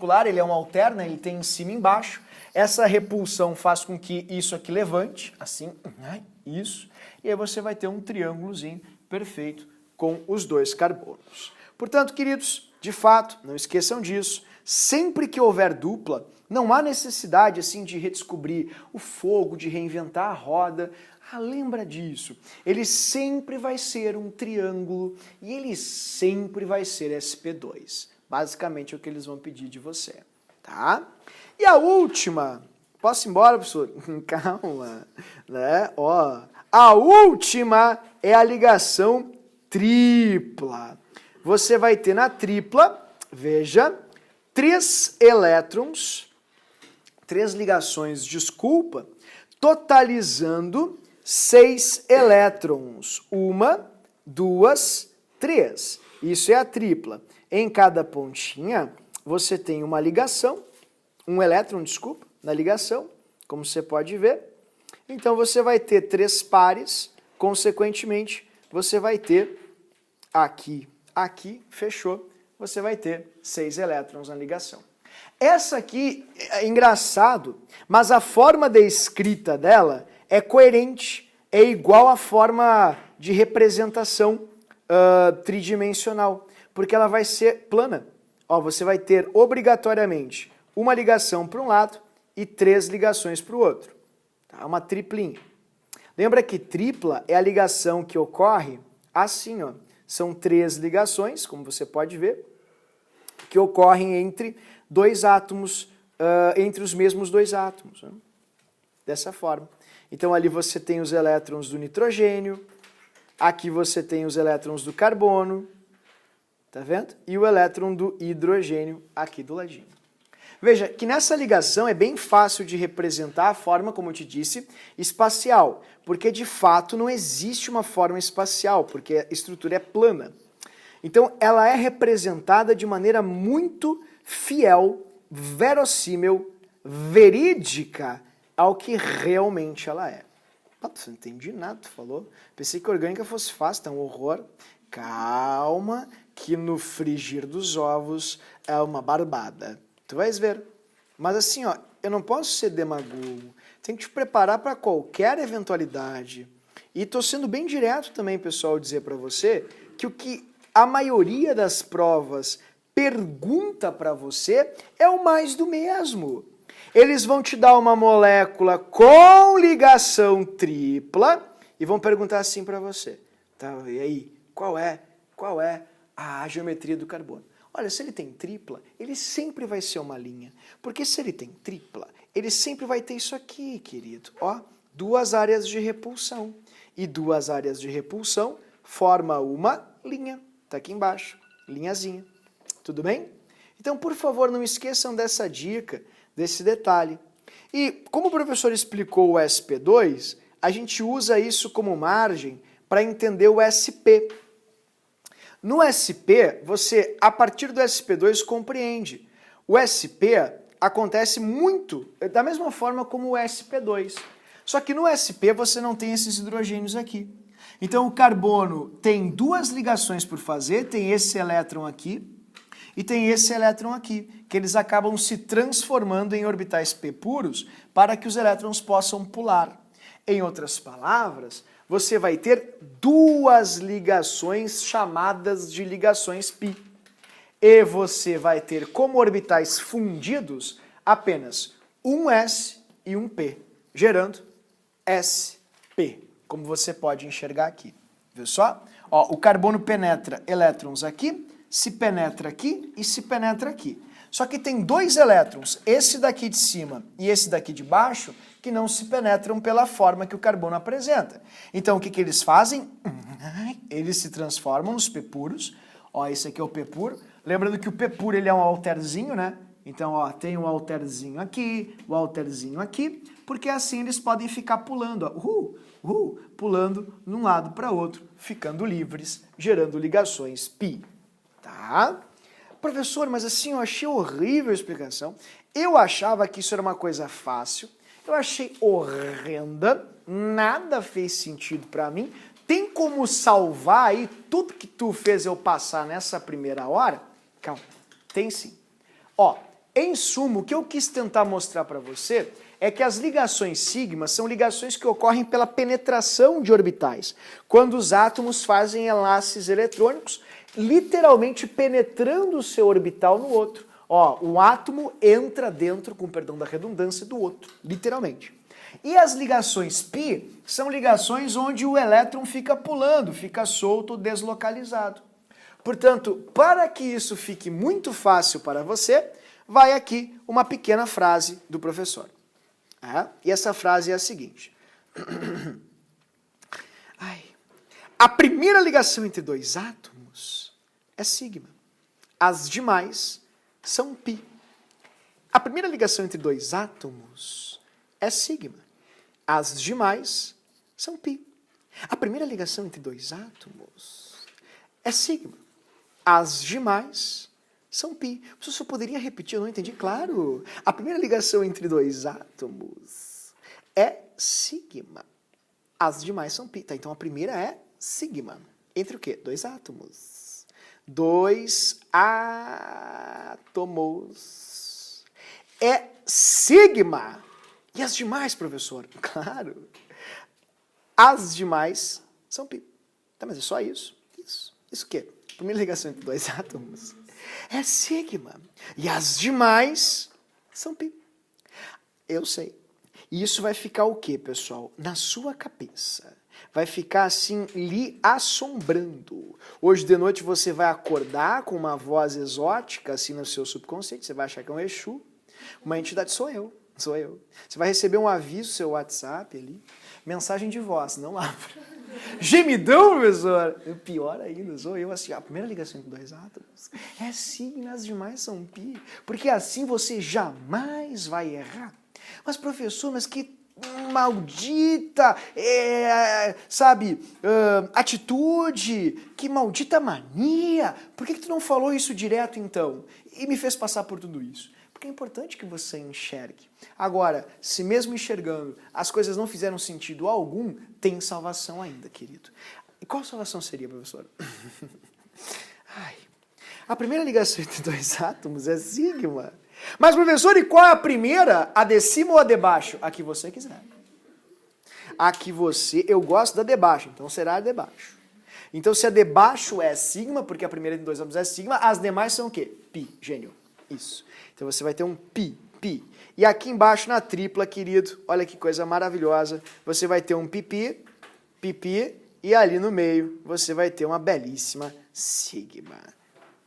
perpendicular, ele é um alter, né? Ele tem em cima e embaixo. Essa repulsão faz com que isso aqui levante, assim, isso. E aí você vai ter um triângulozinho perfeito com os dois carbonos. Portanto, queridos, de fato, não esqueçam disso, sempre que houver dupla, não há necessidade assim de redescobrir o fogo, de reinventar a roda. Lembra disso. Ele sempre vai ser um triângulo e ele sempre vai ser sp2. Basicamente é o que eles vão pedir de você, tá? E a última, posso ir embora, professor? Calma, né? Ó, a última é a ligação tripla. Você vai ter na tripla, veja, 3 elétrons, 3 ligações, desculpa, totalizando 6 elétrons. 1, 2, 3. Isso é a tripla. Em cada pontinha, você tem uma ligação, um elétron, desculpa, na ligação, como você pode ver. Então, você vai ter 3 pares, consequentemente, você vai ter aqui, fechou, você vai ter 6 elétrons na ligação. Essa aqui é engraçado, mas a forma de escrita dela é coerente, é igual à forma de representação tridimensional, porque ela vai ser plana. Ó, você vai ter obrigatoriamente uma ligação para um lado e 3 ligações para o outro. Tá? Uma triplinha. Lembra que tripla é a ligação que ocorre assim, ó. São 3 ligações, como você pode ver, que ocorrem entre 2 átomos, entre os mesmos 2 átomos. Né? Dessa forma. Então ali você tem os elétrons do nitrogênio, aqui você tem os elétrons do carbono, tá vendo? E o elétron do hidrogênio aqui do ladinho. Veja que nessa ligação é bem fácil de representar a forma, como eu te disse, espacial, porque de fato não existe uma forma espacial, porque a estrutura é plana. Então ela é representada de maneira muito fiel, verossímil, verídica ao que realmente ela é. Você não entendi nada, tu falou. Pensei que orgânica fosse fácil, tá um horror. Calma, que no frigir dos ovos é uma barbada. Tu vais ver. Mas assim, ó, eu não posso ser demagogo. Tem que te preparar para qualquer eventualidade. E tô sendo bem direto também, pessoal, dizer para você que o que a maioria das provas pergunta para você é o mais do mesmo. Eles vão te dar uma molécula com ligação tripla e vão perguntar assim para você. Tá, e aí, qual é a geometria do carbono? Olha, se ele tem tripla, ele sempre vai ser uma linha. Porque se ele tem tripla, ele sempre vai ter isso aqui, querido. Ó, 2 áreas de repulsão. E 2 áreas de repulsão formam uma linha. Tá aqui embaixo, linhazinha. Tudo bem? Então, por favor, não esqueçam dessa dica, desse detalhe. E como o professor explicou o sp2, a gente usa isso como margem para entender o sp. No SP, você, a partir do sp2, compreende. O SP acontece muito da mesma forma como o sp2. Só que no SP você não tem esses hidrogênios aqui. Então o carbono tem 2 ligações por fazer, tem esse elétron aqui e tem esse elétron aqui, que eles acabam se transformando em orbitais p puros para que os elétrons possam pular. Em outras palavras, você vai ter 2 ligações chamadas de ligações π. E você vai ter como orbitais fundidos apenas um S e um P, gerando sp, como você pode enxergar aqui. Viu só? Ó, o carbono penetra elétrons aqui, se penetra aqui e se penetra aqui. Só que tem 2 elétrons, esse daqui de cima e esse daqui de baixo, que não se penetram pela forma que o carbono apresenta. Então, o que eles fazem? Eles se transformam nos p puros. Ó, esse aqui é o p puro. Lembrando que o p puro ele é um alterzinho, né? Então, ó, tem um alterzinho aqui, o alterzinho aqui, porque assim eles podem ficar pulando, ó, pulando de um lado para outro, ficando livres, gerando ligações π. Tá? Professor, mas assim, eu achei horrível a explicação. Eu achava que isso era uma coisa fácil. Eu achei horrenda, nada fez sentido para mim. Tem como salvar aí tudo que tu fez eu passar nessa primeira hora? Calma, tem sim. Ó, Em suma, o que eu quis tentar mostrar para você é que as ligações sigma são ligações que ocorrem pela penetração de orbitais, quando os átomos fazem enlaces eletrônicos, literalmente penetrando o seu orbital no outro. Ó, um átomo entra dentro, com perdão da redundância, do outro, literalmente. E as ligações π são ligações onde o elétron fica pulando, fica solto, deslocalizado. Portanto, para que isso fique muito fácil para você, vai aqui uma pequena frase do professor. E essa frase é a seguinte. A primeira ligação entre dois átomos é sigma. As demais são π. A primeira ligação entre dois átomos é sigma. As demais são π. A primeira ligação entre dois átomos é sigma. As demais são π. Você só poderia repetir, eu não entendi? Claro. A primeira ligação entre dois átomos é sigma. As demais são π. Tá, então a primeira é sigma. Entre o quê? Dois átomos. Dois átomos. É sigma. E as demais, professor? Claro. As demais são π. Tá, mas é só isso? Isso o quê? Primeira ligação entre dois átomos é sigma. E as demais são π. Eu sei. E isso vai ficar o quê, pessoal? Na sua cabeça. Vai ficar assim, lhe assombrando. Hoje de noite você vai acordar com uma voz exótica assim no seu subconsciente. Você vai achar que é um Exu. Uma entidade, sou eu. Você vai receber um aviso no seu WhatsApp ali. Mensagem de voz, não abra. Gemidão, professor? Pior ainda, sou eu assim. A primeira ligação entre dois átomos é sigma, as demais são π. Porque assim você jamais vai errar. Mas, professor, mas que maldita, atitude, que maldita mania. Por que tu não falou isso direto, então? E me fez passar por tudo isso. Porque é importante que você enxergue. Agora, se mesmo enxergando as coisas não fizeram sentido algum, tem salvação ainda, querido. E qual salvação seria, professor? A primeira ligação entre dois átomos é sigma. Mas, professor, e qual é a primeira? A de cima ou a de baixo? A que você quiser. A que você... Eu gosto da de baixo, então será a de baixo. Então, se a de baixo é sigma, porque a primeira entre dois átomos é sigma, as demais são o quê? Π, gênio. Isso. Então você vai ter um π. E aqui embaixo na tripla, querido, olha que coisa maravilhosa, você vai ter um pp, e ali no meio você vai ter uma belíssima sigma.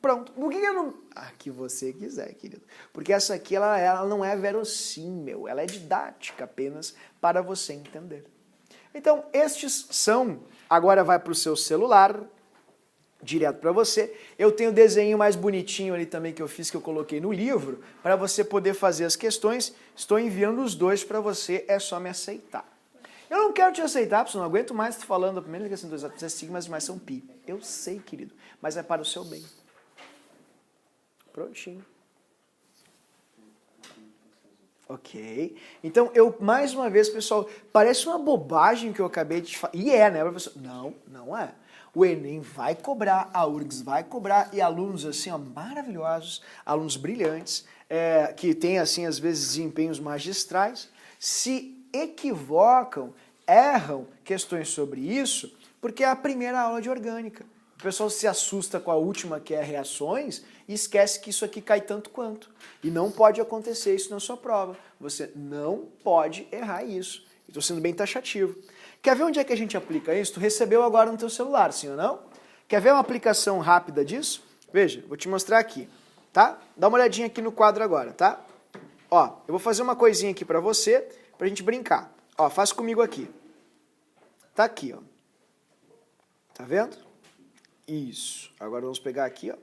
Pronto. Por que eu não... A que você quiser, querido. Porque essa aqui, ela não é verossímil, ela é didática apenas para você entender. Então, estes são... Agora vai para o seu celular... direto para você. Eu tenho o desenho mais bonitinho ali também que eu fiz, que eu coloquei no livro, para você poder fazer as questões. Estou enviando os dois para você, é só me aceitar. Eu não quero te aceitar, porque eu não aguento mais te falando a primeira ligação dos átomos é sigma, mas são π. Eu sei, querido, mas é para o seu bem. Prontinho. Ok. Então, mais uma vez, pessoal, parece uma bobagem que eu acabei de falar. E é, né, professor? Não, não é. O Enem vai cobrar, a URGS vai cobrar, e alunos assim, ó, maravilhosos, alunos brilhantes, que têm, assim, às vezes, desempenhos magistrais, se equivocam, erram questões sobre isso, porque é a primeira aula de orgânica. O pessoal se assusta com a última, que é reações, e esquece que isso aqui cai tanto quanto. E não pode acontecer isso na sua prova. Você não pode errar isso. Estou sendo bem taxativo. Quer ver onde é que a gente aplica isso? Tu recebeu agora no teu celular, sim ou não? Quer ver uma aplicação rápida disso? Veja, vou te mostrar aqui, tá? Dá uma olhadinha aqui no quadro agora, tá? Ó, eu vou fazer uma coisinha aqui pra você, pra gente brincar. Ó, faz comigo aqui. Tá aqui, ó. Tá vendo? Isso. Agora vamos pegar aqui, ó.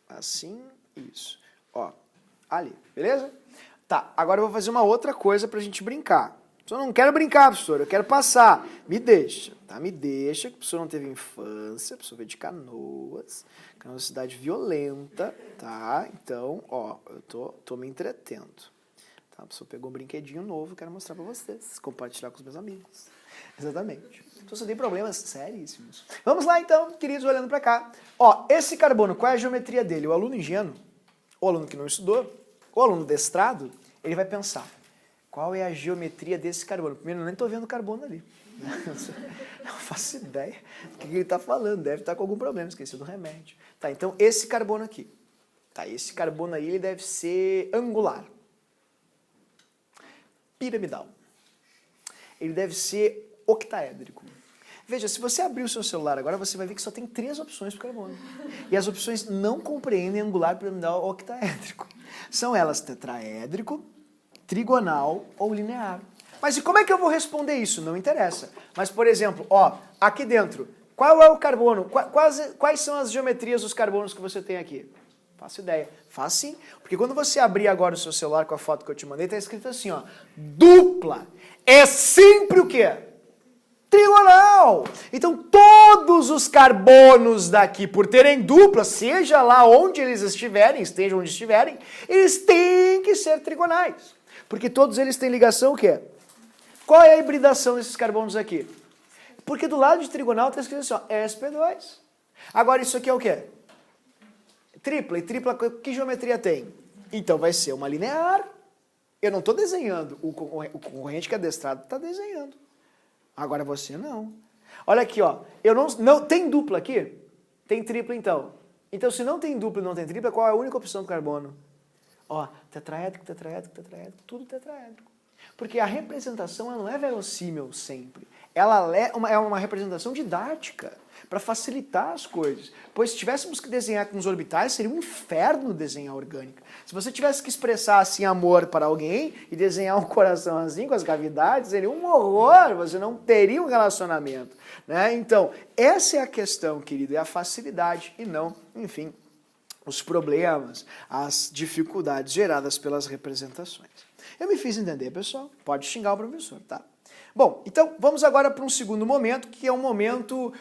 Assim, isso. Ó, ali, beleza? Tá, agora eu vou fazer uma outra coisa pra gente brincar. Eu não quero brincar, professor, eu quero passar. Me deixa, tá? Me deixa, que o professor não teve infância, o professor veio de Canoas, que é uma cidade violenta, tá? Então, ó, eu tô me entretendo. Tá? O professor pegou um brinquedinho novo, quero mostrar pra vocês, compartilhar com os meus amigos. Exatamente. Então, você tem problemas seríssimos. Vamos lá, então, queridos, olhando pra cá. Ó, esse carbono, qual é a geometria dele? O aluno ingênuo, ou aluno que não estudou, O aluno destrado, ele vai pensar, qual é a geometria desse carbono? Primeiro, eu nem estou vendo carbono ali. Não faço ideia do que ele está falando, deve estar com algum problema, esqueci do remédio. Tá, então esse carbono aqui, tá, esse carbono aí ele deve ser angular, piramidal, ele deve ser octaédrico. Veja, se você abrir o seu celular agora, você vai ver que só tem 3 opções para o carbono. E as opções não compreendem angular, piramidal ou octaédrico. São elas tetraédrico, trigonal ou linear. Mas e como é que eu vou responder isso? Não interessa. Mas, por exemplo, ó, aqui dentro, qual é o carbono? Quais são as geometrias dos carbonos que você tem aqui? Faço ideia. Faz sim. Porque quando você abrir agora o seu celular com a foto que eu te mandei, está escrito assim, ó, dupla. É sempre o quê? Trigonal. Então, todos os carbonos daqui, por terem dupla, seja lá onde eles estiverem, estejam onde estiverem, eles têm que ser trigonais. Porque todos eles têm ligação o quê? Qual é a hibridação desses carbonos aqui? Porque do lado de trigonal está escrito assim, ó, sp2. Agora, isso aqui é o quê? Tripla. E tripla, que geometria tem? Então, vai ser uma linear. Eu não estou desenhando. O concorrente que é adestrado está desenhando. Agora você não. Olha aqui, ó. Eu não tem dupla aqui? Tem tripla então. Então se não tem dupla e não tem tripla, qual é a única opção do carbono? Ó, tetraédrico, tetraédrico, tetraédrico, tudo tetraédrico. Porque a representação ela não é verossímil sempre. Ela é uma representação didática, para facilitar as coisas. Pois se tivéssemos que desenhar com os orbitais, seria um inferno desenhar orgânica. Se você tivesse que expressar assim amor para alguém e desenhar um coração assim com as cavidades, seria um horror, você não teria um relacionamento. Né? Então, essa é a questão, querido, é a facilidade e não, enfim, os problemas, as dificuldades geradas pelas representações. Eu me fiz entender, pessoal? Pode xingar o professor, tá? Bom, então vamos agora para um segundo momento, que é um momento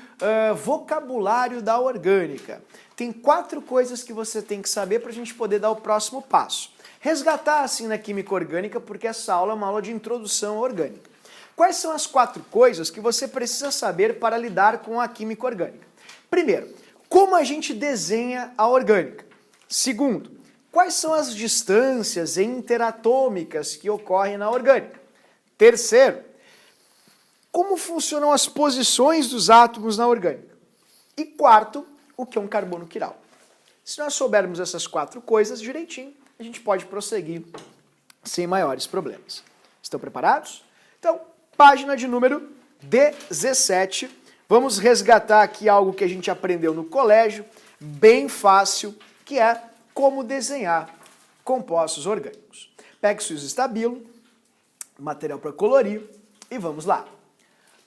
vocabulário da orgânica. Tem 4 coisas que você tem que saber para a gente poder dar o próximo passo. Resgatar assim na química orgânica, porque essa aula é uma aula de introdução à orgânica. Quais são as 4 coisas que você precisa saber para lidar com a química orgânica? Primeiro, como a gente desenha a orgânica. Segundo, quais são as distâncias interatômicas que ocorrem na orgânica. Terceiro, como funcionam as posições dos átomos na orgânica. E quarto, o que é um carbono quiral. Se nós soubermos essas 4 coisas direitinho, a gente pode prosseguir sem maiores problemas. Estão preparados? Então, página de número 17. Vamos resgatar aqui algo que a gente aprendeu no colégio, bem fácil, que é como desenhar compostos orgânicos. Pegue seu estabilo, material para colorir e vamos lá.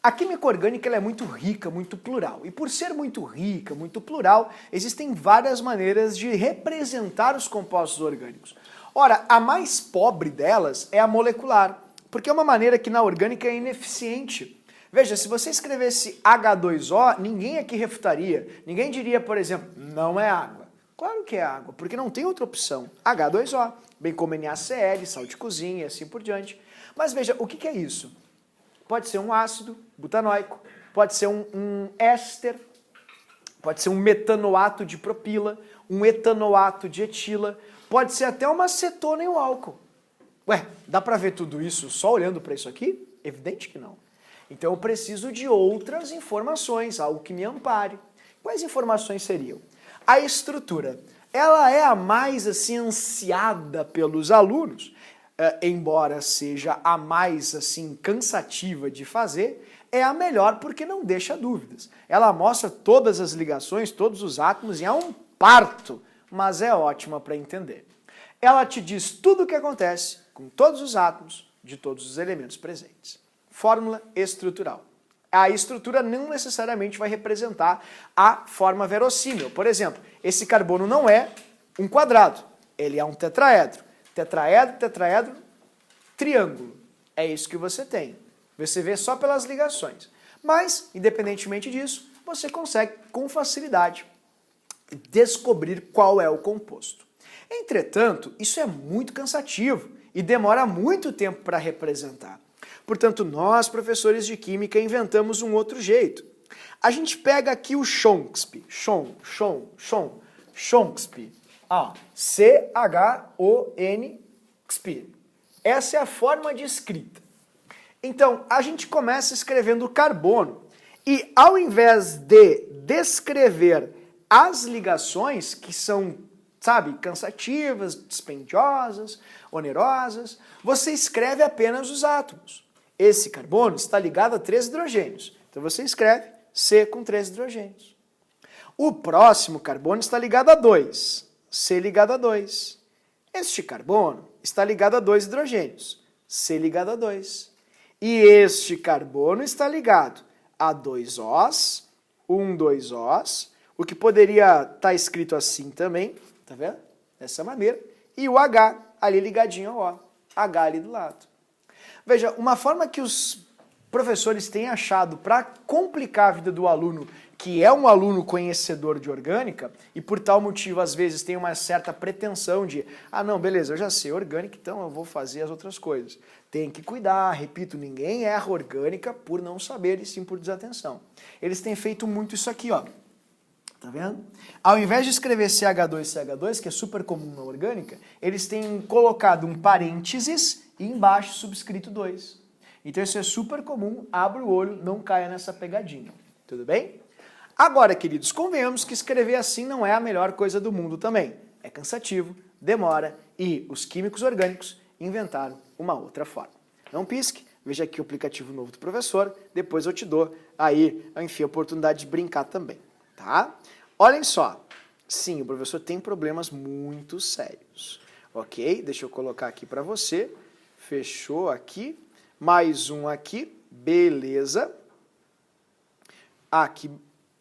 A química orgânica ela é muito rica, muito plural. E por ser muito rica, muito plural, existem várias maneiras de representar os compostos orgânicos. Ora, a mais pobre delas é a molecular, porque é uma maneira que na orgânica é ineficiente. Veja, se você escrevesse H2O, ninguém aqui refutaria. Ninguém diria, por exemplo, não é água. Claro que é água, porque não tem outra opção. H2O, bem como NaCl, sal de cozinha e assim por diante. Mas veja, o que é isso? Pode ser um ácido butanóico, pode ser um éster, pode ser um metanoato de propila, um etanoato de etila, pode ser até uma acetona e um álcool. Ué, dá para ver tudo isso só olhando para isso aqui? Evidente que não. Então eu preciso de outras informações, algo que me ampare. Quais informações seriam? A estrutura. Ela é a mais assim ansiada pelos alunos, embora seja a mais assim cansativa de fazer, é a melhor porque não deixa dúvidas. Ela mostra todas as ligações, todos os átomos e é um parto, mas é ótima para entender. Ela te diz tudo o que acontece com todos os átomos de todos os elementos presentes. Fórmula estrutural. A estrutura não necessariamente vai representar a forma verossímil. Por exemplo, esse carbono não é um quadrado, ele é um tetraedro. Tetraedro, tetraedro, triângulo. É isso que você tem. Você vê só pelas ligações. Mas, independentemente disso, você consegue, com facilidade, descobrir qual é o composto. Entretanto, isso é muito cansativo e demora muito tempo para representar. Portanto, nós, professores de química, inventamos um outro jeito. A gente pega aqui o Chomsky. Chomsky. Ó, C-H-O-N, expire. Essa é a forma de escrita. Então, a gente começa escrevendo carbono e ao invés de descrever as ligações, que são, sabe, cansativas, dispendiosas, onerosas, você escreve apenas os átomos. Esse carbono está ligado a 3 hidrogênios. Então você escreve C com 3 hidrogênios. O próximo carbono está ligado a 2. C ligado a 2. Este carbono está ligado a 2 hidrogênios. C ligado a 2. E este carbono está ligado a 2 Os, 2 Os, o que poderia estar escrito assim também, tá vendo? Dessa maneira. E o H ali ligadinho ao O. H ali do lado. Veja, uma forma que os professores têm achado para complicar a vida do aluno, que é um aluno conhecedor de orgânica, e por tal motivo às vezes tem uma certa pretensão de, ah não, beleza, eu já sei orgânica, então eu vou fazer as outras coisas. Tem que cuidar, repito, ninguém erra orgânica por não saber e sim por desatenção. Eles têm feito muito isso aqui, ó. Tá vendo? Ao invés de escrever CH2, que é super comum na orgânica, eles têm colocado um parênteses e embaixo subscrito 2. Então isso é super comum, abre o olho, não caia nessa pegadinha. Tudo bem? Agora, queridos, convenhamos que escrever assim não é a melhor coisa do mundo também. É cansativo, demora e os químicos orgânicos inventaram uma outra forma. Não pisque, veja aqui o aplicativo novo do professor, depois eu te dou aí, enfim, a oportunidade de brincar também. Tá? Olhem só, sim, o professor tem problemas muito sérios, ok? Deixa eu colocar aqui para você, fechou aqui, mais um aqui, beleza. Aqui,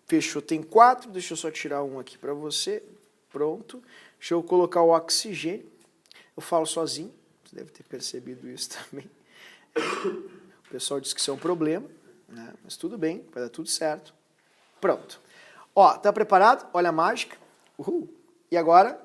fechou, tem 4, deixa eu só tirar um aqui para você, pronto. Deixa eu colocar o oxigênio, eu falo sozinho, você deve ter percebido isso também. O pessoal diz que isso é um problema, né? Mas tudo bem, vai dar tudo certo. Pronto. Ó, tá preparado? Olha a mágica. Uhul. E agora?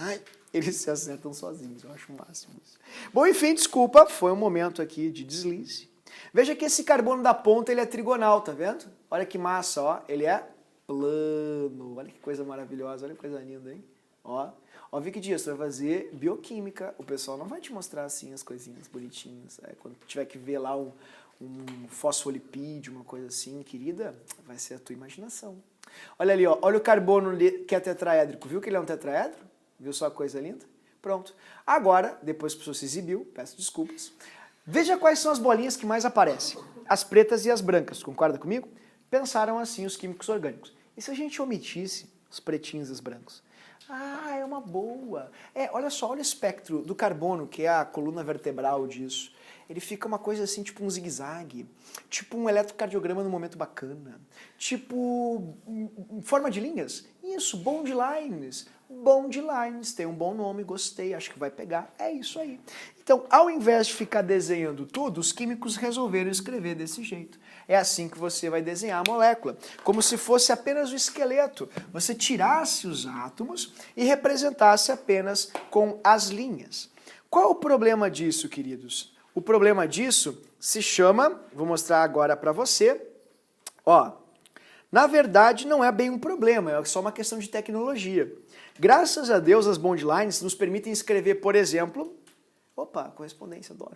Ai, eles se acertam sozinhos, eu acho o máximo isso. Bom, enfim, desculpa, foi um momento aqui de deslize. Veja que esse carbono da ponta, ele é trigonal, tá vendo? Olha que massa, ó, ele é plano. Olha que coisa maravilhosa, olha que coisa linda, hein? Ó, que dia você vai fazer bioquímica, o pessoal não vai te mostrar assim as coisinhas bonitinhas. Quando tiver que ver lá um fosfolipídio, uma coisa assim, querida, vai ser a tua imaginação. Olha ali, ó, olha o carbono que é tetraédrico, viu que ele é um tetraedro? Viu só a coisa linda? Pronto. Agora, depois que o professor se exibiu, peço desculpas, veja quais são as bolinhas que mais aparecem. As pretas e as brancas, concorda comigo? Pensaram assim os químicos orgânicos. E se a gente omitisse os pretinhos e os brancos? Ah, é uma boa. Olha só, olha o espectro do carbono, que é a coluna vertebral disso. Ele fica uma coisa assim, tipo um zigue-zague, tipo um eletrocardiograma no momento bacana, tipo forma de linhas. Isso, bond lines. Bond lines, tem um bom nome, gostei, acho que vai pegar. É isso aí. Então, ao invés de ficar desenhando tudo, os químicos resolveram escrever desse jeito. É assim que você vai desenhar a molécula, como se fosse apenas o esqueleto. Você tirasse os átomos e representasse apenas com as linhas. Qual o problema disso, queridos? O problema disso se chama, vou mostrar agora para você, ó, na verdade não é bem um problema, é só uma questão de tecnologia. Graças a Deus as bond lines nos permitem escrever, por exemplo, opa, correspondência, adoro.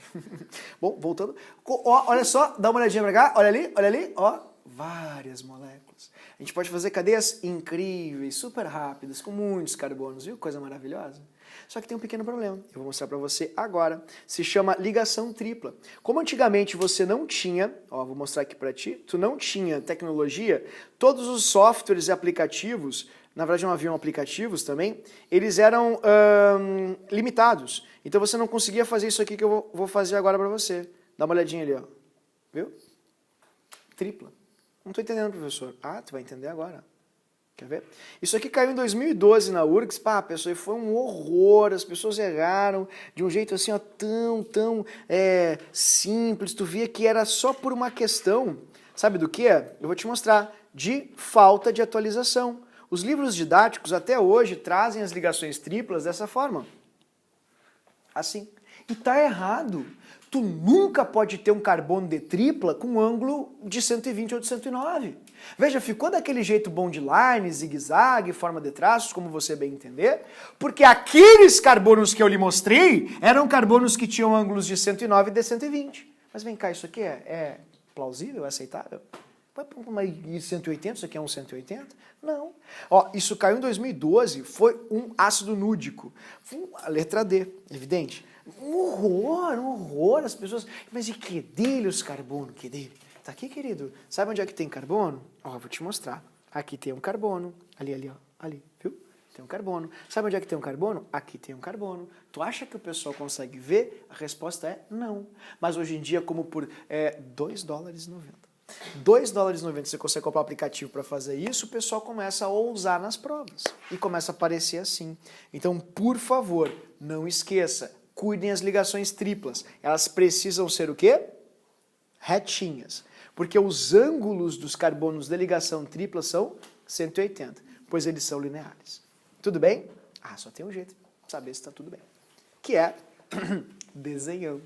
Bom, voltando, ó, olha só, dá uma olhadinha para cá, olha ali, ó, várias moléculas. A gente pode fazer cadeias incríveis, super rápidas, com muitos carbonos, viu? Coisa maravilhosa. Só que tem um pequeno problema, eu vou mostrar para você agora. Se chama ligação tripla. Como antigamente você não tinha, ó, vou mostrar aqui para ti, tu não tinha tecnologia, todos os softwares e aplicativos, na verdade não haviam aplicativos também, eles eram limitados. Então você não conseguia fazer isso aqui que eu vou fazer agora para você. Dá uma olhadinha ali, ó. Viu? Tripla. Não estou entendendo, professor. Ah, tu vai entender agora. Quer ver? Isso aqui caiu em 2012 na URGS, pá, pessoal, e foi um horror, as pessoas erraram de um jeito assim, ó, tão simples, tu via que era só por uma questão, sabe do que? Eu vou te mostrar, de falta de atualização. Os livros didáticos até hoje trazem as ligações triplas dessa forma. Assim. E tá errado. Tu nunca pode ter um carbono de tripla com um ângulo de 120 ou de 109. Veja, ficou daquele jeito bond line, zigue-zague, forma de traços, como você bem entender, porque aqueles carbonos que eu lhe mostrei eram carbonos que tinham ângulos de 109 e de 120. Mas vem cá, isso aqui é plausível, é aceitável? Vai para uma 180, isso aqui é um 180? Não. Ó, isso caiu em 2012, foi um ácido núdico. A letra D, evidente. Um horror, as pessoas... Mas e que dele os carbono, que dele? Tá aqui, querido. Sabe onde é que tem carbono? Ó, vou te mostrar. Aqui tem um carbono. Ali, ó. Ali, viu? Tem um carbono. Sabe onde é que tem um carbono? Aqui tem um carbono. Tu acha que o pessoal consegue ver? A resposta é não. Mas hoje em dia, como por $2,90. $2,90 você consegue comprar um aplicativo para fazer isso, o pessoal começa a ousar nas provas. E começa a aparecer assim. Então, por favor, não esqueça, cuidem as ligações triplas. Elas precisam ser o quê? Retinhas. Porque os ângulos dos carbonos de ligação tripla são 180, pois eles são lineares. Tudo bem? Ah, só tem um jeito de saber se está tudo bem. Que é desenhando.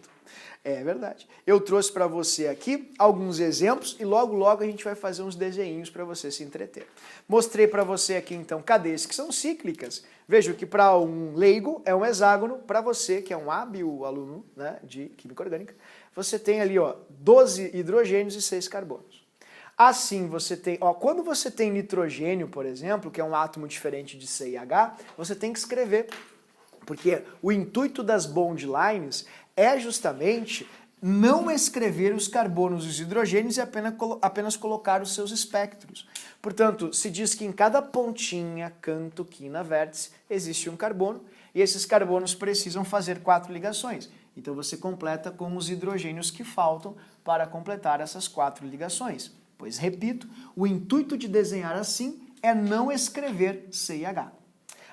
É verdade. Eu trouxe para você aqui alguns exemplos e logo a gente vai fazer uns desenhinhos para você se entreter. Mostrei para você aqui então cadeias que são cíclicas. Veja que para um leigo é um hexágono, para você que é um hábil aluno, né, de química orgânica, você tem ali, ó, 12 hidrogênios e 6 carbonos. Assim você tem, ó, quando você tem nitrogênio, por exemplo, que é um átomo diferente de CH, você tem que escrever, porque o intuito das bond lines é justamente não escrever os carbonos e os hidrogênios e apenas colocar os seus espectros. Portanto, se diz que em cada pontinha, canto, quina, vértice, existe um carbono e esses carbonos precisam fazer 4 ligações. Então você completa com os hidrogênios que faltam para completar essas 4 ligações. Pois, repito, o intuito de desenhar assim é não escrever CH.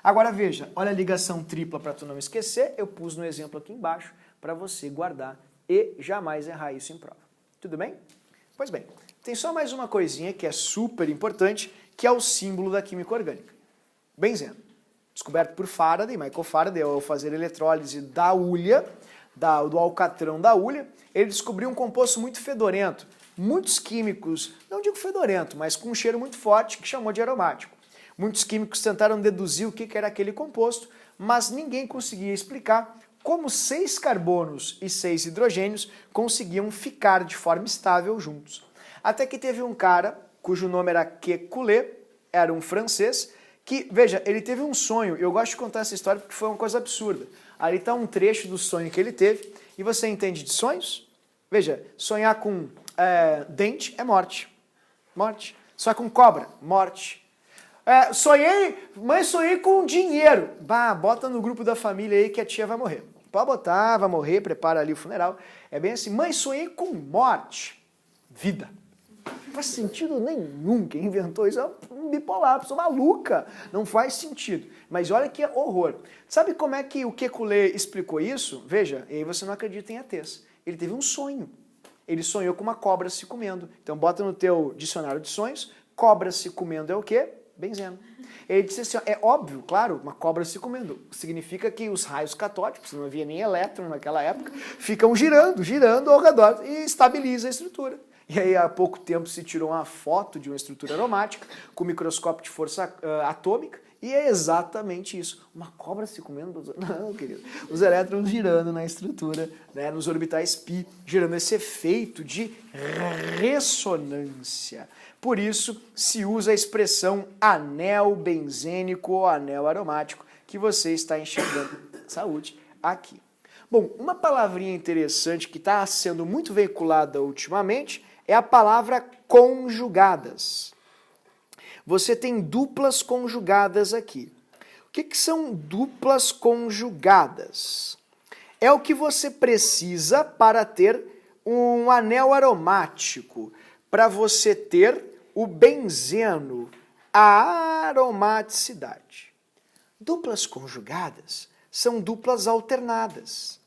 Agora veja, olha a ligação tripla para tu não esquecer, eu pus no exemplo aqui embaixo para você guardar e jamais errar isso em prova. Tudo bem? Pois bem, tem só mais uma coisinha que é super importante, que é o símbolo da química orgânica. Benzeno. Descoberto por Faraday, Michael Faraday, ao fazer eletrólise da hulha, do alcatrão da hulha, ele descobriu um composto muito fedorento. Muitos químicos, não digo fedorento, mas com um cheiro muito forte, que chamou de aromático. Muitos químicos tentaram deduzir o que era aquele composto, mas ninguém conseguia explicar como 6 carbonos e 6 hidrogênios conseguiam ficar de forma estável juntos. Até que teve um cara, cujo nome era Kekulé, era um francês, que, veja, ele teve um sonho, eu gosto de contar essa história porque foi uma coisa absurda. Ali está um trecho do sonho que ele teve, e você entende de sonhos? Veja, sonhar com dente é morte. Morte. Sonhar com cobra, morte. Sonhei com dinheiro. Bah, bota no grupo da família aí que a tia vai morrer. Pode botar, vai morrer, prepara ali o funeral. É bem assim, mãe, sonhei com morte. Vida. Não faz sentido nenhum. Quem inventou isso é um bipolar, pessoa maluca. Não faz sentido. Mas olha que horror. Sabe como é que o Kekulé explicou isso? Veja, e aí você não acredita em ETs. Ele teve um sonho. Ele sonhou com uma cobra se comendo. Então bota no teu dicionário de sonhos, cobra se comendo é o quê? Benzeno. Ele disse assim, é óbvio, claro, uma cobra se comendo. Significa que os raios catódicos, não havia nem elétron naquela época, ficam girando ao redor e estabiliza a estrutura. E aí há pouco tempo se tirou uma foto de uma estrutura aromática com microscópio de força atômica e é exatamente isso. Uma cobra se comendo? Não, querido. Os elétrons girando na estrutura, né, nos orbitais π, gerando esse efeito de ressonância. Por isso se usa a expressão anel benzênico ou anel aromático que você está enxergando, saúde, aqui. Bom, uma palavrinha interessante que está sendo muito veiculada ultimamente é a palavra conjugadas. Você tem duplas conjugadas aqui. O que são duplas conjugadas? É o que você precisa para ter um anel aromático, para você ter o benzeno, a aromaticidade. Duplas conjugadas são duplas alternadas.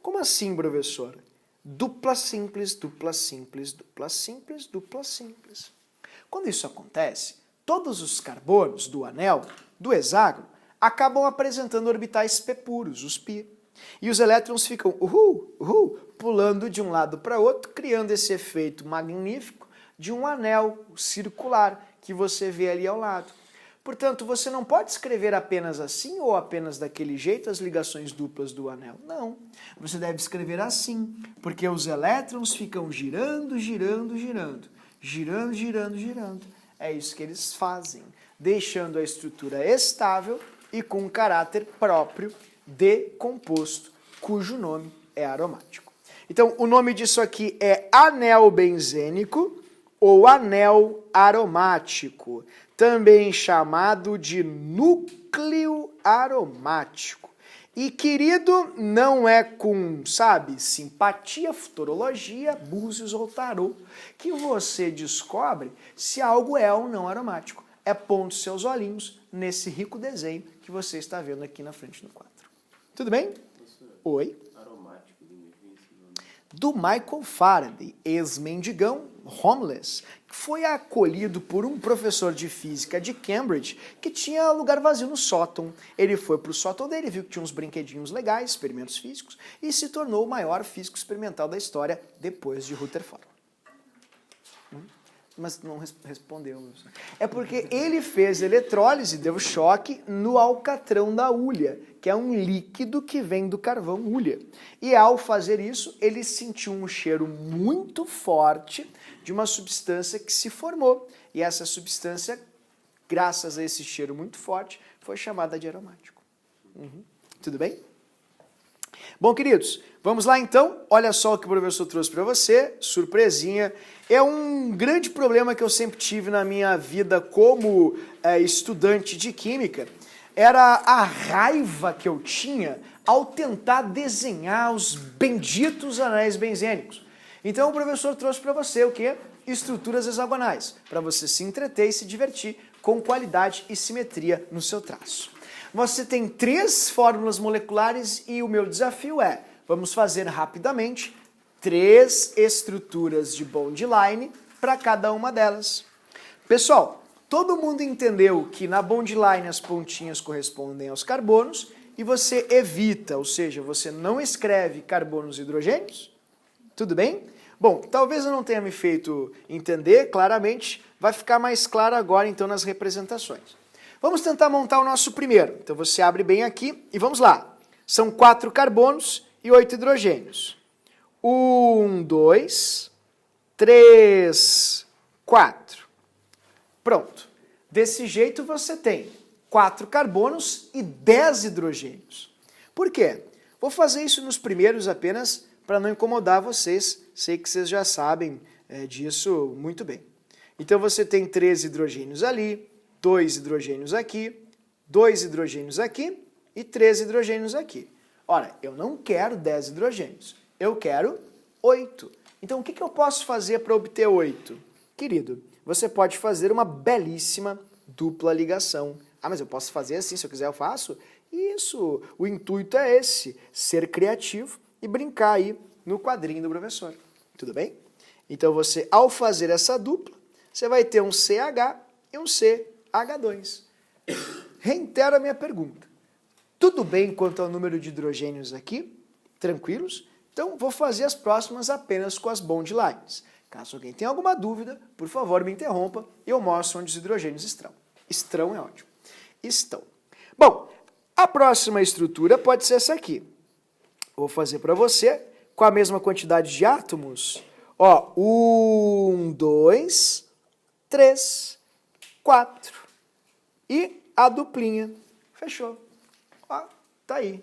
Como assim, professor? Dupla simples, dupla simples, dupla simples, dupla simples. Quando isso acontece, todos os carbonos do anel, do hexágono, acabam apresentando orbitais p puros, os π. E os elétrons ficam pulando de um lado para outro, criando esse efeito magnífico de um anel circular que você vê ali ao lado. Portanto, você não pode escrever apenas assim ou apenas daquele jeito as ligações duplas do anel. Não. Você deve escrever assim, porque os elétrons ficam girando, girando, girando. Girando, girando, girando. É isso que eles fazem, deixando a estrutura estável e com um caráter próprio de composto, cujo nome é aromático. Então, o nome disso aqui é anel benzênico ou anel aromático, também chamado de núcleo aromático. E, querido, não é com, sabe, simpatia, futurologia, búzios ou tarô que você descobre se algo é ou não aromático. É pondo seus olhinhos nesse rico desenho que você está vendo aqui na frente do quadro. Tudo bem? Oi? Aromático do Michael Faraday, ex-mendigão, homeless, que foi acolhido por um professor de física de Cambridge que tinha lugar vazio no sótão. Ele foi para o sótão dele, viu que tinha uns brinquedinhos legais, experimentos físicos, e se tornou o maior físico experimental da história depois de Rutherford. Mas não respondeu. É porque ele fez eletrólise, deu choque no alcatrão da hulha, que é um líquido que vem do carvão hulha. E ao fazer isso, ele sentiu um cheiro muito forte de uma substância que se formou. E essa substância, graças a esse cheiro muito forte, foi chamada de aromático. Tudo bem? Bom, queridos, vamos lá então. Olha só o que o professor trouxe para você, surpresinha. É um grande problema que eu sempre tive na minha vida como estudante de química, era a raiva que eu tinha ao tentar desenhar os benditos anéis benzênicos. Então o professor trouxe para você o quê? Estruturas hexagonais, para você se entreter e se divertir com qualidade e simetria no seu traço. Você tem 3 fórmulas moleculares e o meu desafio é, vamos fazer rapidamente 3 estruturas de bond line para cada uma delas. Pessoal, todo mundo entendeu que na bond line as pontinhas correspondem aos carbonos e você evita, ou seja, você não escreve carbonos e hidrogênios? Tudo bem? Bom, talvez eu não tenha me feito entender claramente, vai ficar mais claro agora então nas representações. Vamos tentar montar o nosso primeiro. Então você abre bem aqui e vamos lá. São 4 carbonos e 8 hidrogênios. 1, 2, 3, 4. Pronto. Desse jeito você tem 4 carbonos e 10 hidrogênios. Por quê? Vou fazer isso nos primeiros apenas para não incomodar vocês. Sei que vocês já sabem disso muito bem. Então você tem 3 hidrogênios ali, 2 hidrogênios aqui, 2 hidrogênios aqui e 3 hidrogênios aqui. Ora, eu não quero 10 hidrogênios, eu quero 8. Então o que eu posso fazer para obter 8? Querido, você pode fazer uma belíssima dupla ligação. Ah, mas eu posso fazer assim, se eu quiser eu faço? Isso, o intuito é esse, ser criativo e brincar aí no quadrinho do professor. Tudo bem? Então você, ao fazer essa dupla, você vai ter um CH e um CH2. Reitero a minha pergunta. Tudo bem quanto ao número de hidrogênios aqui? Tranquilos? Então vou fazer as próximas apenas com as bond lines. Caso alguém tenha alguma dúvida, por favor me interrompa e eu mostro onde os hidrogênios estão. Estão é ótimo. Estão. Bom, a próxima estrutura pode ser essa aqui. Vou fazer para você com a mesma quantidade de átomos. Ó, 1, 2, 3, 4. E a duplinha. Fechou. Ó, tá aí.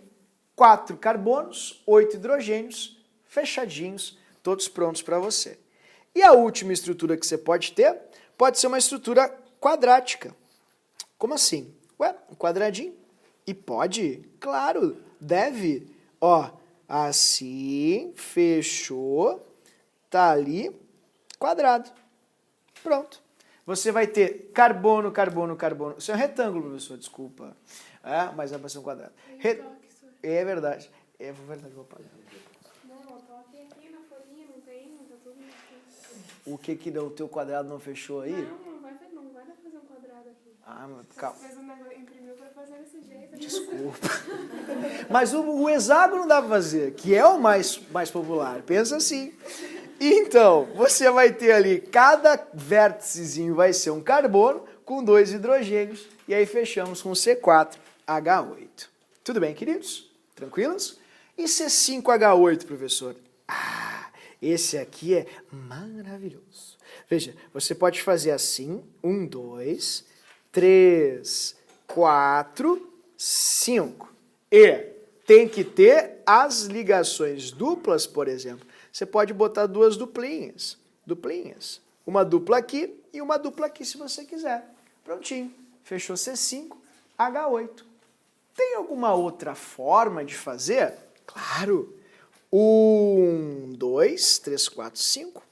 4 carbonos, 8 hidrogênios, fechadinhos, todos prontos para você. E a última estrutura que você pode ter, pode ser uma estrutura quadrática. Como assim? Ué, um quadradinho. E pode? Claro, deve. Ó, assim, fechou, tá ali, quadrado. Pronto. Você vai ter carbono, carbono, carbono. Isso é um retângulo, professor, desculpa. Mas vai ser um quadrado. É verdade. É verdade, vou pagar. Não, eu toquei aqui na folhinha, não tem, tá tudo aqui. O que não, o teu quadrado não fechou aí? Não vai dar pra fazer um quadrado aqui. Mas calma. Você fez um negócio, imprimiu pra fazer fazer desse jeito. Desculpa. Mas o hexágono dá para fazer, que é o mais popular. Pensa assim. Então, você vai ter ali, cada vérticezinho vai ser um carbono com 2 hidrogênios. E aí fechamos com C4H8. Tudo bem, queridos? Tranquilos? E C5H8, professor? Ah, esse aqui é maravilhoso. Veja, você pode fazer assim, 1, 2, 3, 4, 5. E tem que ter as ligações duplas, por exemplo. Você pode botar 2 duplinhas. Uma dupla aqui e uma dupla aqui, se você quiser. Prontinho. Fechou C5H8. Tem alguma outra forma de fazer? Claro. 1, 2, 3, 4, 5.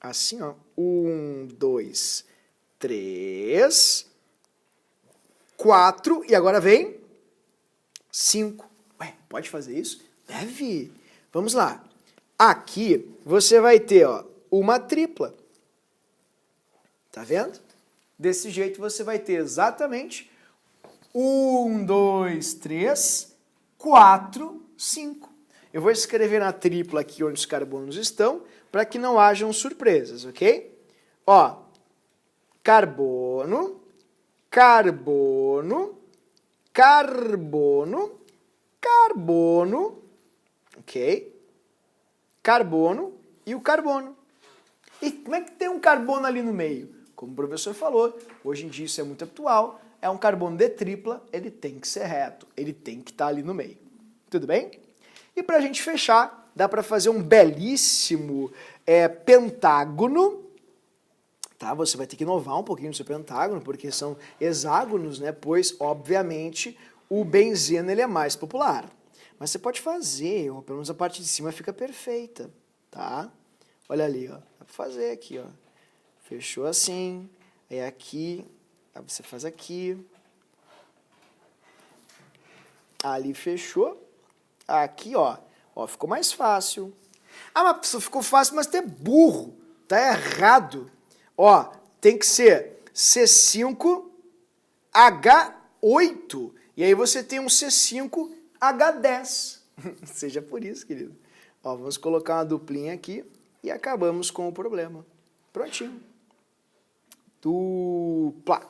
Assim, ó. 1, 2, 3, 4. E agora vem 5. Ué, pode fazer isso? Deve. Vamos lá. Aqui você vai ter, ó, uma tripla. Tá vendo? Desse jeito você vai ter exatamente 1, 2, 3, 4, 5. Eu vou escrever na tripla aqui onde os carbonos estão, para que não hajam surpresas, ok? Ó, carbono, carbono, carbono, carbono, ok? Carbono e o carbono. E como é que tem um carbono ali no meio? Como o professor falou, hoje em dia isso é muito atual, é um carbono de tripla, ele tem que ser reto, ele tem que estar ali no meio. Tudo bem? E para a gente fechar, dá para fazer um belíssimo pentágono. Tá? Você vai ter que inovar um pouquinho no seu pentágono, porque são hexágonos, né? Pois, obviamente, o benzeno ele é mais popular. Mas você pode fazer, ó, pelo menos a parte de cima fica perfeita, tá? Olha ali, ó. Dá pra fazer aqui, ó. Fechou assim, aí aqui, aí você faz aqui. Ali fechou. Aqui, ó. Ó, ficou mais fácil. Ah, mas ficou fácil, mas tu é burro. Tá errado. Ó, tem que ser C5H8. E aí você tem um C5H10. Seja por isso, querido. Ó, vamos colocar uma duplinha aqui e acabamos com o problema. Prontinho. Dupla.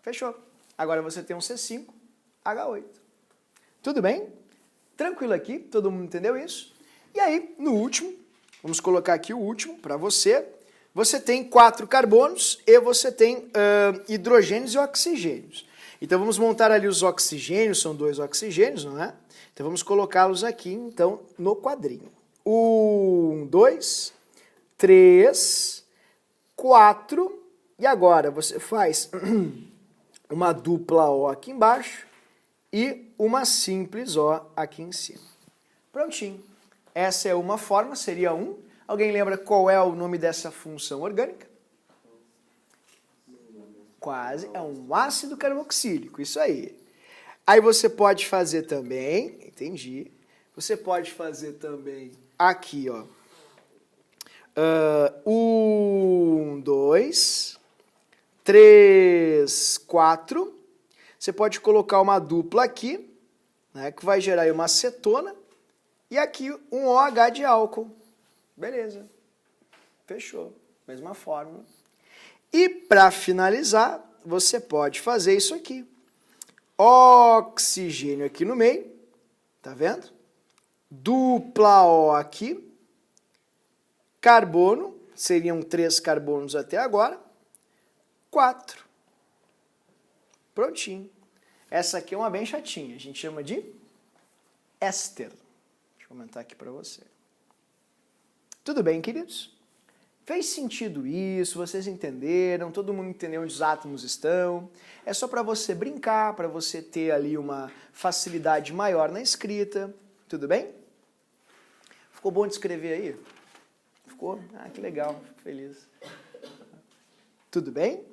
Fechou. Agora você tem um C5H8. Tudo bem? Tranquilo aqui? Todo mundo entendeu isso? E aí, no último, vamos colocar aqui o último para você. Você tem 4 carbonos e você tem hidrogênios e oxigênios. Então vamos montar ali os oxigênios, são 2 oxigênios, não é? Então vamos colocá-los aqui, então, no quadrinho. 1, 2, 3, 4, e agora você faz uma dupla O aqui embaixo e uma simples O aqui em cima. Prontinho. Essa é uma forma, seria 1. Alguém lembra qual é o nome dessa função orgânica? Quase, é um ácido carboxílico, isso aí. Aí você pode fazer também, entendi, você pode fazer também aqui, ó, 1, 2, 3, 4, você pode colocar uma dupla aqui, né, que vai gerar aí uma acetona, e aqui um OH de álcool. Beleza, fechou, mesma fórmula. E para finalizar, você pode fazer isso aqui. Oxigênio aqui no meio, tá vendo? Dupla O aqui. Carbono, seriam 3 carbonos até agora. 4. Prontinho. Essa aqui é uma bem chatinha, a gente chama de éster. Deixa eu comentar aqui para você. Tudo bem, queridos? Fez sentido isso? Vocês entenderam? Todo mundo entendeu onde os átomos estão? É só para você brincar, para você ter ali uma facilidade maior na escrita. Tudo bem? Ficou bom de escrever aí? Ficou? Ah, que legal. Fico feliz. Tudo bem?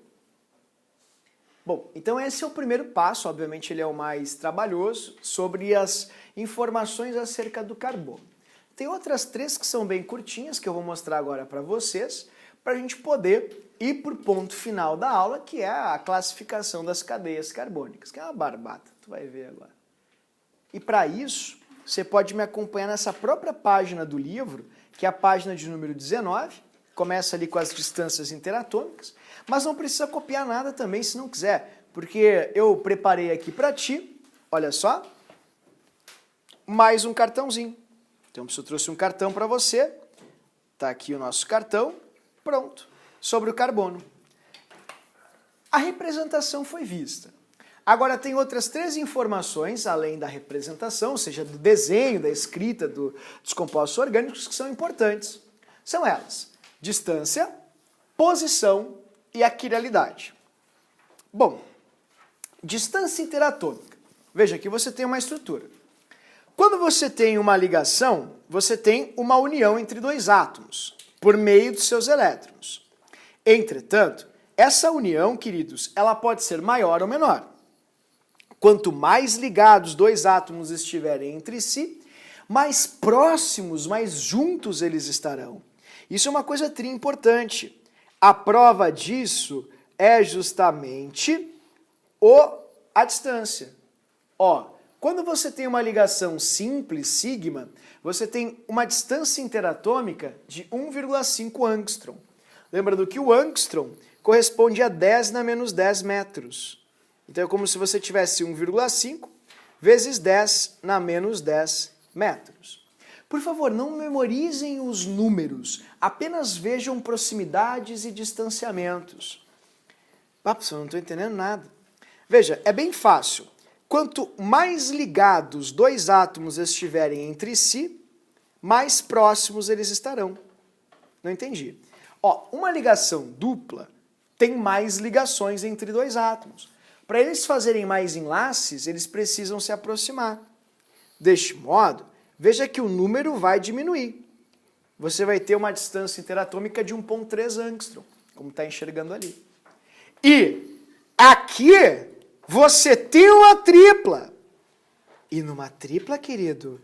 Bom, então esse é o primeiro passo, obviamente ele é o mais trabalhoso, sobre as informações acerca do carbono. Tem outras 3 que são bem curtinhas, que eu vou mostrar agora para vocês, para a gente poder ir para o ponto final da aula, que é a classificação das cadeias carbônicas, que é uma barbata, tu vai ver agora. E para isso, você pode me acompanhar nessa própria página do livro, que é a página de número 19, começa ali com as distâncias interatômicas, mas não precisa copiar nada também se não quiser, porque eu preparei aqui para ti, olha só, mais um cartãozinho. Então, eu trouxe um cartão para você, tá aqui o nosso cartão, pronto, sobre o carbono. A representação foi vista. Agora tem outras 3 informações, além da representação, ou seja, do desenho, da escrita dos compostos orgânicos, que são importantes. São elas: distância, posição e a quiralidade. Bom, distância interatômica. Veja, aqui você tem uma estrutura. Quando você tem uma ligação, você tem uma união entre 2 átomos, por meio dos seus elétrons. Entretanto, essa união, queridos, ela pode ser maior ou menor. Quanto mais ligados 2 átomos estiverem entre si, mais próximos, mais juntos eles estarão. Isso é uma coisa importante. A prova disso é justamente a distância. Quando você tem uma ligação simples, sigma, você tem uma distância interatômica de 1,5 angstrom. Lembrando que o angstrom corresponde a 10 na menos 10 metros. Então é como se você tivesse 1,5 vezes 10 na menos 10 metros. Por favor, não memorizem os números, apenas vejam proximidades e distanciamentos. Eu não estou entendendo nada. Veja, é bem fácil. Quanto mais ligados 2 átomos estiverem entre si, mais próximos eles estarão. Não entendi. Uma ligação dupla tem mais ligações entre 2 átomos. Para eles fazerem mais enlaces, eles precisam se aproximar. Deste modo, veja que o número vai diminuir. Você vai ter uma distância interatômica de 1,3 angstrom, como está enxergando ali. E aqui você tem uma tripla. E numa tripla, querido,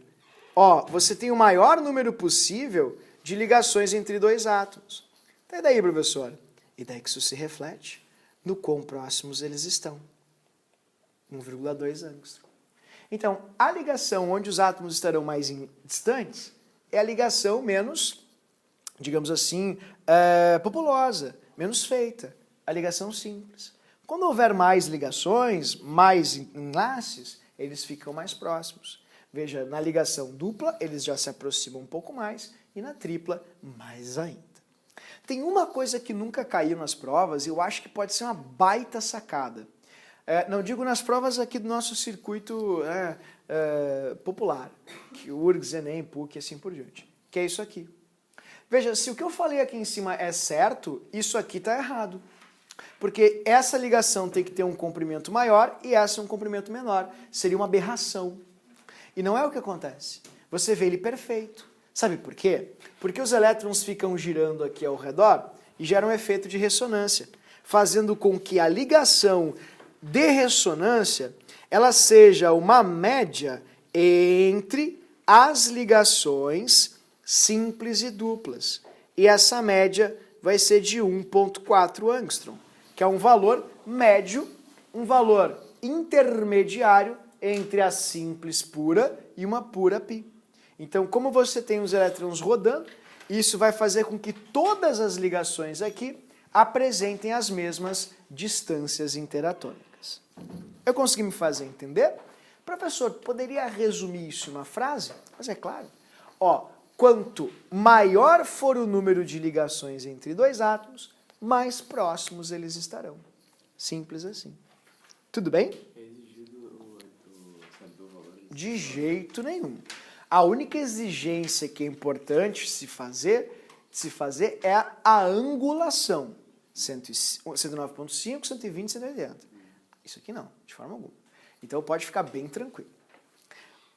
você tem o maior número possível de ligações entre 2 átomos. E daí, professor? E daí que isso se reflete no quão próximos eles estão. 1,2 angstrom. Então, a ligação onde os átomos estarão mais distantes é a ligação menos, digamos assim, populosa, menos feita, a ligação simples. Quando houver mais ligações, mais enlaces, eles ficam mais próximos. Veja, na ligação dupla, eles já se aproximam um pouco mais, e na tripla, mais ainda. Tem uma coisa que nunca caiu nas provas, e eu acho que pode ser uma baita sacada. Não digo nas provas aqui do nosso circuito popular, que o URGS, ENEM, PUC e assim por diante, que é isso aqui. Veja, se o que eu falei aqui em cima é certo, isso aqui está errado. Porque essa ligação tem que ter um comprimento maior e essa um comprimento menor. Seria uma aberração. E não é o que acontece. Você vê ele perfeito. Sabe por quê? Porque os elétrons ficam girando aqui ao redor e geram um efeito de ressonância, fazendo com que a ligação de ressonância ela seja uma média entre as ligações simples e duplas. E essa média vai ser de 1,4 angstrom, que é um valor médio, um valor intermediário entre a simples pura e uma pura π. Então, como você tem os elétrons rodando, isso vai fazer com que todas as ligações aqui apresentem as mesmas distâncias interatômicas. Eu consegui me fazer entender? Professor, poderia resumir isso em uma frase? Mas é claro. Quanto maior for o número de ligações entre 2 átomos, mais próximos eles estarão. Simples assim. Tudo bem? É exigido saber o valor? De jeito nenhum. A única exigência que é importante se fazer é a angulação. 109,5, 120, 180. Isso aqui não, de forma alguma. Então pode ficar bem tranquilo.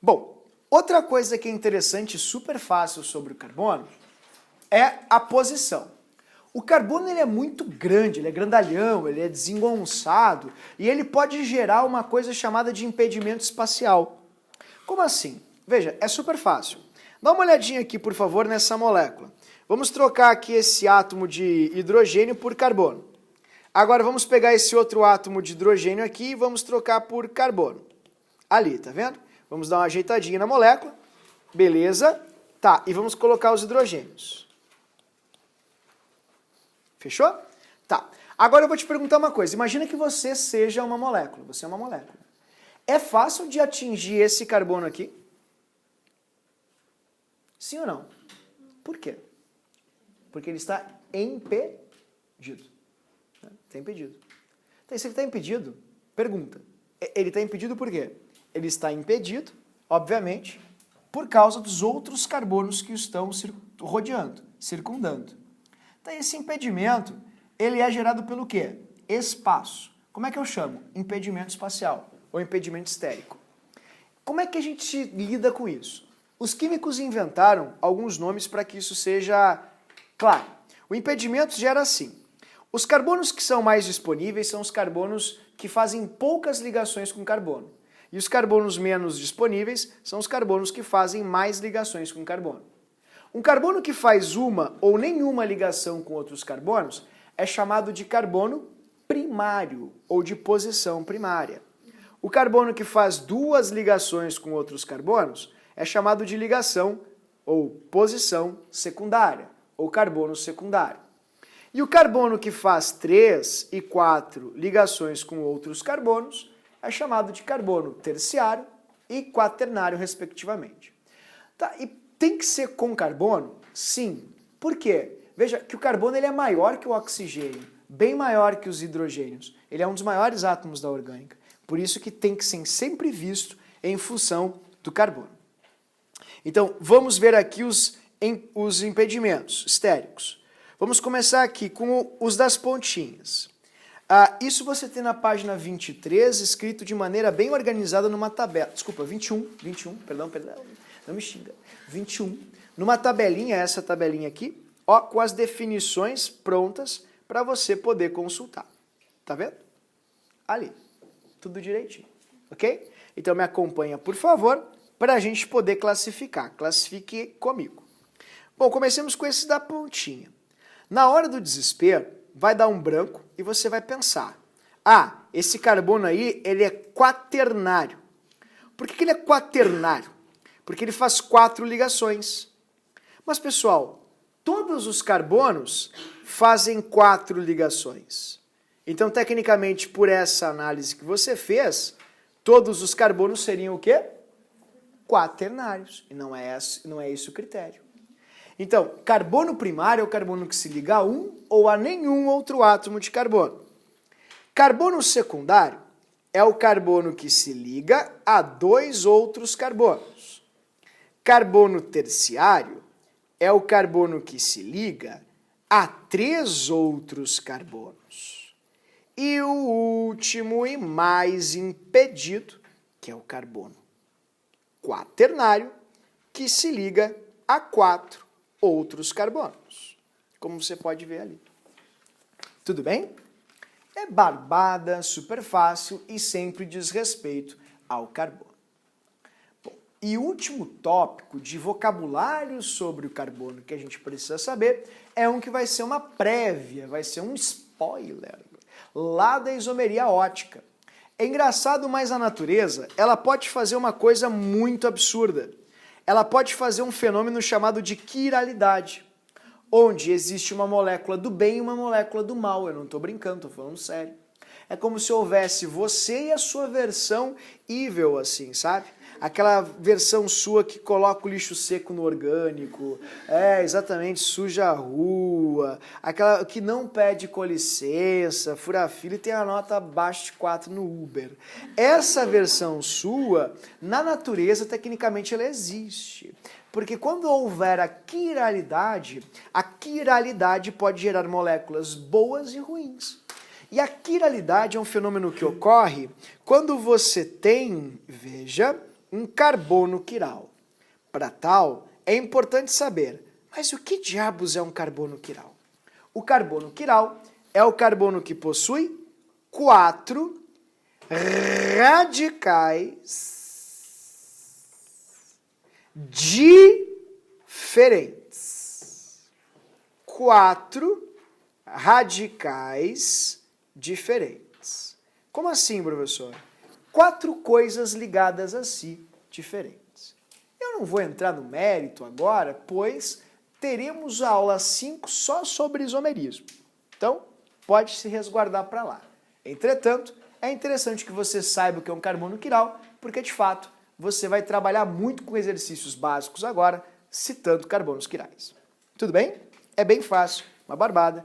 Bom, outra coisa que é interessante e super fácil sobre o carbono é a posição. O carbono ele é muito grande, ele é grandalhão, ele é desengonçado e ele pode gerar uma coisa chamada de impedimento espacial. Como assim? Veja, é super fácil. Dá uma olhadinha aqui, por favor, nessa molécula. Vamos trocar aqui esse átomo de hidrogênio por carbono. Agora vamos pegar esse outro átomo de hidrogênio aqui e vamos trocar por carbono. Ali, tá vendo? Vamos dar uma ajeitadinha na molécula. Beleza? Tá, e vamos colocar os hidrogênios. Fechou? Tá. Agora eu vou te perguntar uma coisa. Imagina que você seja uma molécula. Você é uma molécula. É fácil de atingir esse carbono aqui? Sim ou não? Por quê? Porque ele está impedido. Está impedido. Então, se ele está impedido, pergunta. Ele está impedido por quê? Ele está impedido, obviamente, por causa dos outros carbonos que o estão rodeando, circundando. Então, esse impedimento, ele é gerado pelo quê? Espaço. Como é que eu chamo? Impedimento espacial, ou impedimento estérico. Como é que a gente lida com isso? Os químicos inventaram alguns nomes para que isso seja claro. O impedimento gera assim. Os carbonos que são mais disponíveis são os carbonos que fazem poucas ligações com carbono. E os carbonos menos disponíveis são os carbonos que fazem mais ligações com carbono. Um carbono que faz uma ou nenhuma ligação com outros carbonos é chamado de carbono primário ou de posição primária. O carbono que faz duas ligações com outros carbonos é chamado de ligação ou posição secundária ou carbono secundário. E o carbono que faz 3 e 4 ligações com outros carbonos é chamado de carbono terciário e quaternário, respectivamente. Tá, e tem que ser com carbono? Sim. Por quê? Veja que o carbono ele é maior que o oxigênio, bem maior que os hidrogênios. Ele é um dos maiores átomos da orgânica. Por isso que tem que ser sempre visto em função do carbono. Então, vamos ver aqui os impedimentos estéricos. Vamos começar aqui com os das pontinhas. Isso você tem na página 23, escrito de maneira bem organizada numa tabela. Desculpa, 21, perdão, não me xinga. 21, numa tabelinha, essa tabelinha aqui, ó, com as definições prontas para você poder consultar. Tá vendo? Ali, tudo direitinho, ok? Então me acompanha, por favor, para a gente poder classificar. Classifique comigo. Bom, comecemos com esse da pontinha. Na hora do desespero, vai dar um branco e você vai pensar. Esse carbono aí, ele é quaternário. Por que ele é quaternário? Porque ele faz 4 ligações. Mas, pessoal, todos os carbonos fazem 4 ligações. Então, tecnicamente, por essa análise que você fez, todos os carbonos seriam o quê? Quaternários. E não é esse o critério. Então, carbono primário é o carbono que se liga a um ou a nenhum outro átomo de carbono. Carbono secundário é o carbono que se liga a 2 outros carbonos. Carbono terciário é o carbono que se liga a 3 outros carbonos. E o último e mais impedido, que é o carbono quaternário, que se liga a 4 outros carbonos, como você pode ver ali. Tudo bem? É barbada, super fácil e sempre diz respeito ao carbono. Bom, e o último tópico de vocabulário sobre o carbono que a gente precisa saber é um que vai ser uma prévia, vai ser um spoiler, lá da isomeria ótica. É engraçado, mas a natureza, ela pode fazer uma coisa muito absurda. Ela pode fazer um fenômeno chamado de quiralidade, onde existe uma molécula do bem e uma molécula do mal. Eu não estou brincando, estou falando sério. É como se houvesse você e a sua versão evil, assim, sabe? Aquela versão sua que coloca o lixo seco no orgânico, exatamente, suja a rua, aquela que não pede com licença, fura a fila e tem a nota abaixo de 4 no Uber. Essa versão sua, na natureza, tecnicamente, ela existe. Porque quando houver a quiralidade pode gerar moléculas boas e ruins. E a quiralidade é um fenômeno que ocorre quando você tem, veja, um carbono quiral. Para tal, é importante saber, mas o que diabos é um carbono quiral? O carbono quiral é o carbono que possui 4 radicais diferentes. 4 radicais diferentes. Como assim, professor? 4 coisas ligadas a si diferentes. Eu não vou entrar no mérito agora, pois teremos a aula 5 só sobre isomerismo. Então, pode se resguardar para lá. Entretanto, é interessante que você saiba o que é um carbono quiral, porque de fato você vai trabalhar muito com exercícios básicos agora, citando carbonos quirais. Tudo bem? É bem fácil, uma barbada.